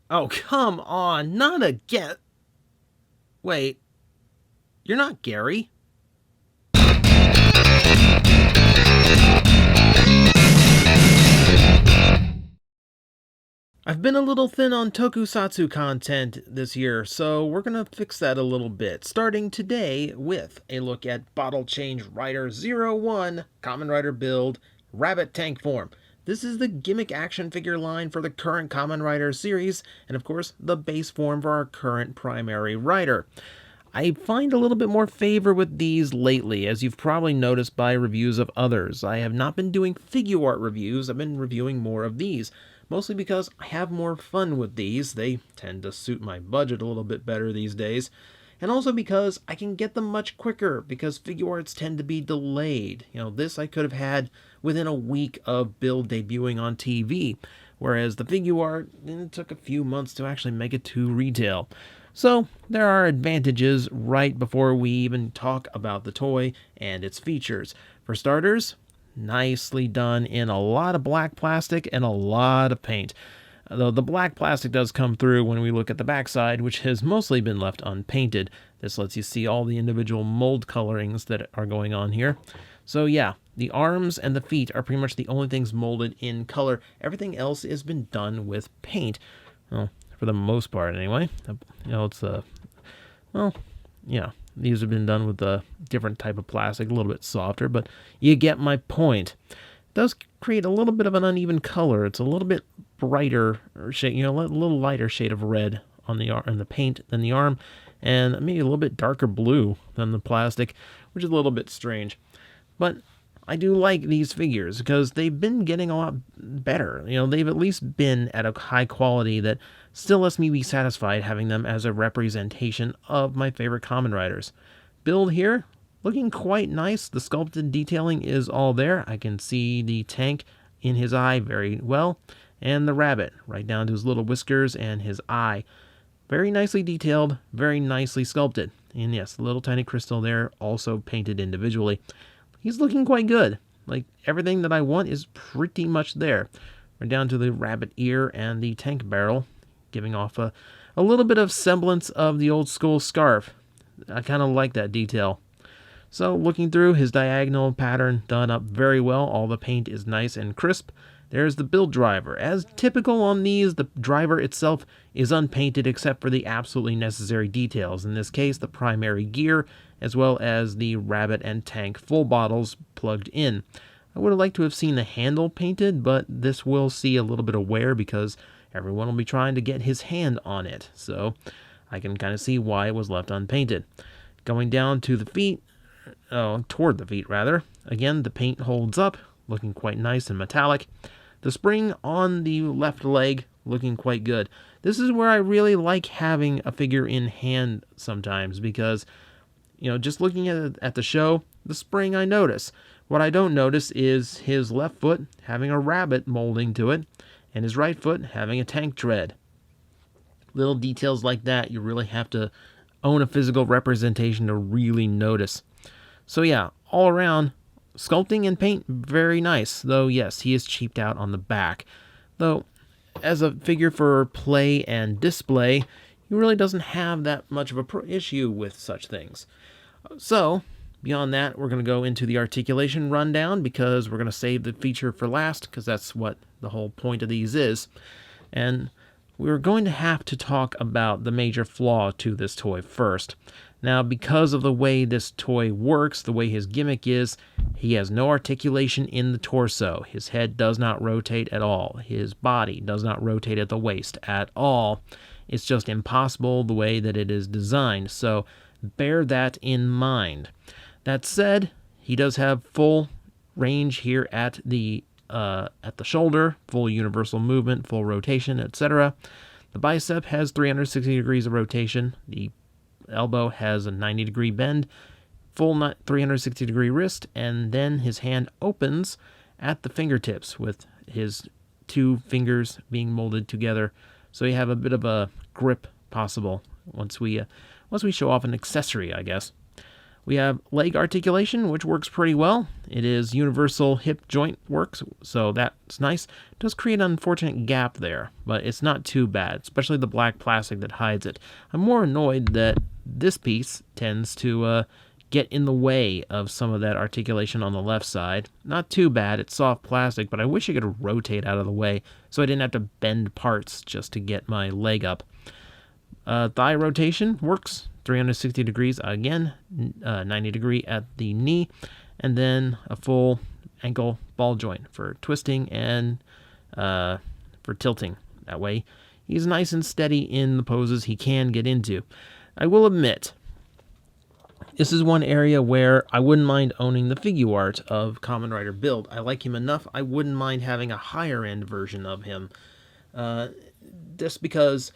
Oh, come on, not again. Wait, you're not Gary. I've been a little thin on tokusatsu content this year, so we're gonna fix that a little bit, starting today with a look at Bottle Change Rider 01 Kamen Rider build Rabbit Tank form. This is the gimmick action figure line for the current Kamen Rider series, and of course, the base form for our current primary rider. I find a little bit more favor with these lately, as you've probably noticed by reviews of others. I have not been doing figure art reviews, I've been reviewing more of these, mostly because I have more fun with these. They tend to suit my budget a little bit better these days. And also because I can get them much quicker, because figure arts tend to be delayed. This I could have had within a week of build debuting on TV, whereas the figure art, it took a few months to actually make it to retail. So, there are advantages right before we even talk about the toy and its features. For starters, nicely done in a lot of black plastic and a lot of paint. Though the black plastic does come through when we look at the backside, which has mostly been left unpainted. This lets you see all the individual mold colorings that are going on here. So yeah, the arms and the feet are pretty much the only things molded in color. Everything else has been done with paint. Well, for the most part anyway. It's well, yeah, these have been done with a different type of plastic, a little bit softer, but you get my point. It does create a little bit of an uneven color. It's a little bit brighter shade, a little lighter shade of red on the arm and the paint than the arm, and maybe a little bit darker blue than the plastic, which is a little bit strange. But I do like these figures because they've been getting a lot better. They've at least been at a high quality that still lets me be satisfied having them as a representation of my favorite Kamen Riders. Build here, looking quite nice. The sculpted detailing is all there. I can see the tank in his eye very well, and the rabbit, right down to his little whiskers and his eye. Very nicely detailed, very nicely sculpted. And yes, the little tiny crystal there, also painted individually. He's looking quite good. Like, everything that I want is pretty much there. Right down to the rabbit ear and the tank barrel, giving off a little bit of semblance of the old school scarf. I kind of like that detail. So, looking through, his diagonal pattern done up very well. All the paint is nice and crisp. There's the build driver. As typical on these, the driver itself is unpainted except for the absolutely necessary details. In this case, the primary gear, as well as the rabbit and tank full bottles plugged in. I would have liked to have seen the handle painted, but this will see a little bit of wear because everyone will be trying to get his hand on it. So I can kind of see why it was left unpainted. Going down to the feet, toward the feet rather. Again, the paint holds up, looking quite nice and metallic. The spring on the left leg, looking quite good. This is where I really like having a figure in hand sometimes because, just looking at the show, the spring I notice. What I don't notice is his left foot having a rabbit molding to it, and his right foot having a tank tread. Little details like that you really have to own a physical representation to really notice. So yeah, all around, sculpting and paint, very nice. Though, yes, he is cheaped out on the back. Though, as a figure for play and display, he really doesn't have that much of a issue with such things. So, beyond that, we're going to go into the articulation rundown because we're going to save the feature for last because that's what the whole point of these is. And we're going to have to talk about the major flaw to this toy first. Now, because of the way this toy works, the way his gimmick is, he has no articulation in the torso. His head does not rotate at all. His body does not rotate at the waist at all. It's just impossible the way that it is designed, so bear that in mind. That said, he does have full range here at the shoulder, full universal movement, full rotation, etc. The bicep has 360 degrees of rotation. The elbow has a 90-degree bend, full 360-degree wrist, and then his hand opens at the fingertips with his two fingers being molded together. So you have a bit of a grip possible once we show off an accessory, I guess. We have leg articulation, which works pretty well. It is universal hip joint works, so that's nice. It does create an unfortunate gap there, but it's not too bad, especially the black plastic that hides it. I'm more annoyed that this piece tends to get in the way of some of that articulation on the left side. Not too bad, it's soft plastic, but I wish I could rotate out of the way so I didn't have to bend parts just to get my leg up. Thigh rotation works 360 degrees again, 90 degree at the knee, and then a full ankle ball joint for twisting and for tilting. That way he's nice and steady in the poses he can get into. I will admit, this is one area where I wouldn't mind owning the figure art of Kamen Rider Build. I like him enough, I wouldn't mind having a higher end version of him. Just because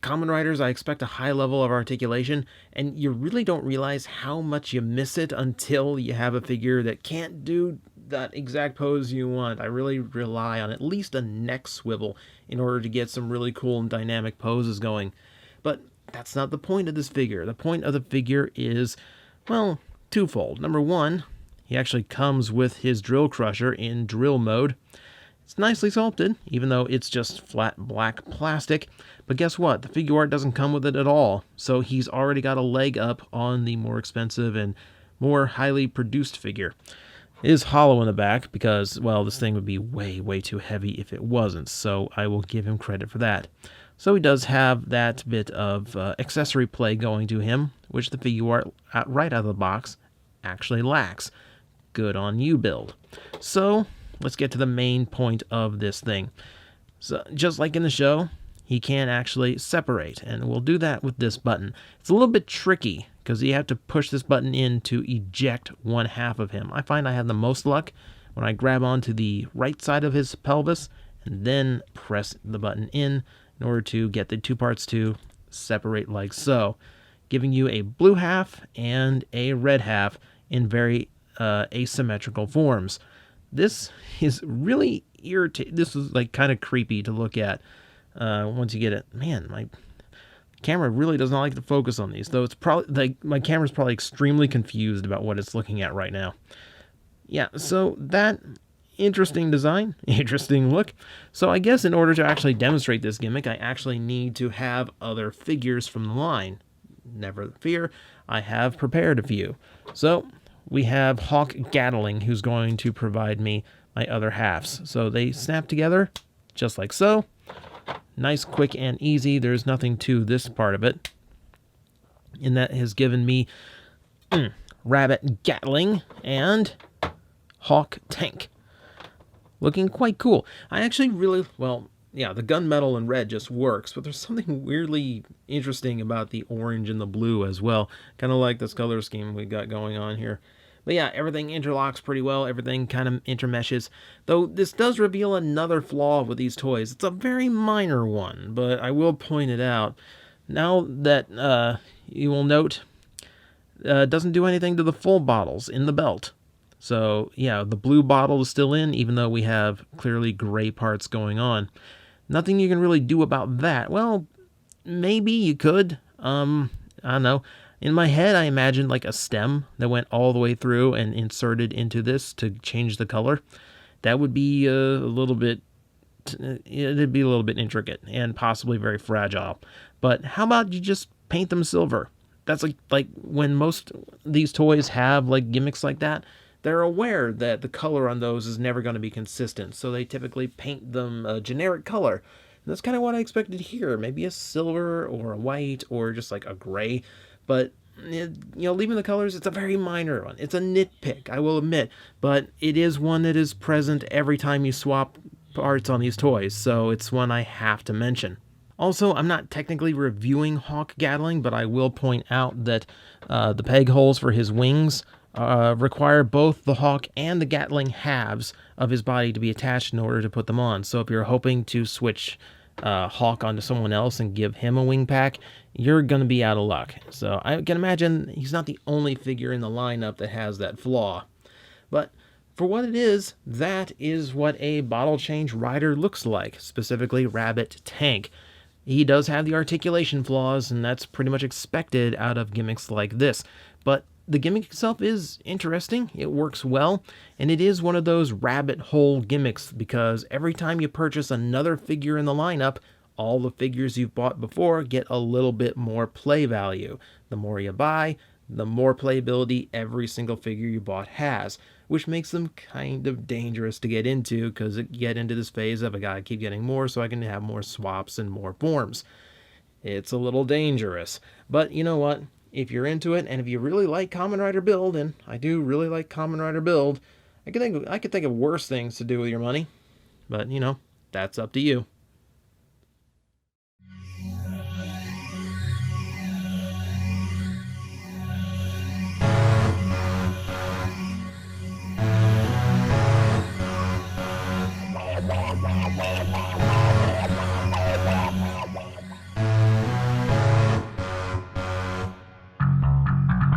Kamen Riders, I expect a high level of articulation, and you really don't realize how much you miss it until you have a figure that can't do that exact pose you want. I really rely on at least a neck swivel in order to get some really cool and dynamic poses going. But that's not the point of this figure. The point of the figure is, well, twofold. Number one, he actually comes with his drill crusher in drill mode. It's nicely sculpted, even though it's just flat black plastic. But guess what? The figure art doesn't come with it at all. So he's already got a leg up on the more expensive and more highly produced figure. It is hollow in the back because, well, this thing would be way, way too heavy if it wasn't. So I will give him credit for that. So he does have that bit of accessory play going to him, which the figure art right out of the box actually lacks. Good on you, Build. So let's get to the main point of this thing. So just like in the show, he can actually separate, and we'll do that with this button. It's a little bit tricky because you have to push this button in to eject one half of him. I find I have the most luck when I grab onto the right side of his pelvis and then press the button in order to get the two parts to separate like so, giving you a blue half and a red half in very asymmetrical forms. This is really irritating. This is like kind of creepy to look at once you get it. Man, my camera really does not like to focus on these, though it's probably like my camera's probably extremely confused about what it's looking at right now. Yeah, so that interesting design, interesting look. So I guess in order to actually demonstrate this gimmick, I actually need to have other figures from the line. Never fear, I have prepared a few. So we have Hawk Gatling, who's going to provide me my other halves. So they snap together just like so. Nice, quick, and easy. There's nothing to this part of it. And that has given me Rabbit Gatling and Hawk Tank. Looking quite cool. I actually really, well, yeah, the gunmetal and red just works, but there's something weirdly interesting about the orange and the blue as well. Kind of like this color scheme we got going on here. But yeah, everything interlocks pretty well. Everything kind of intermeshes. Though this does reveal another flaw with these toys. It's a very minor one, but I will point it out. Now that you will note, it doesn't do anything to the full bottles in the belt. So yeah, the blue bottle is still in, even though we have clearly gray parts going on. Nothing you can really do about that. Well, maybe you could. I don't know. In my head, I imagined like a stem that went all the way through and inserted into this to change the color. That would be it'd be a little bit intricate and possibly very fragile. But how about you just paint them silver? That's like when most these toys have like gimmicks like that, they're aware that the color on those is never going to be consistent, so they typically paint them a generic color. And that's kind of what I expected here. Maybe a silver or a white or just like a gray. But, leaving the colors, it's a very minor one. It's a nitpick, I will admit. But it is one that is present every time you swap parts on these toys, so it's one I have to mention. Also, I'm not technically reviewing Hawk Gatling, but I will point out that the peg holes for his wings require both the Hawk and the Gatling halves of his body to be attached in order to put them on. So if you're hoping to switch Hawk onto someone else and give him a wing pack, you're going to be out of luck. So I can imagine he's not the only figure in the lineup that has that flaw. But for what it is, that is what a bottle change rider looks like, specifically Rabbit Tank. He does have the articulation flaws, and that's pretty much expected out of gimmicks like this. But The gimmick itself is interesting, it works well, and it is one of those rabbit hole gimmicks because every time you purchase another figure in the lineup, all the figures you've bought before get a little bit more play value. The more you buy, the more playability every single figure you bought has, which makes them kind of dangerous to get into because you get into this phase of I gotta keep getting more so I can have more swaps and more forms. It's a little dangerous. But you know what? If you're into it, and if you really like Kamen Rider Build, and I do really like Kamen Rider Build, I could think of worse things to do with your money. But that's up to you.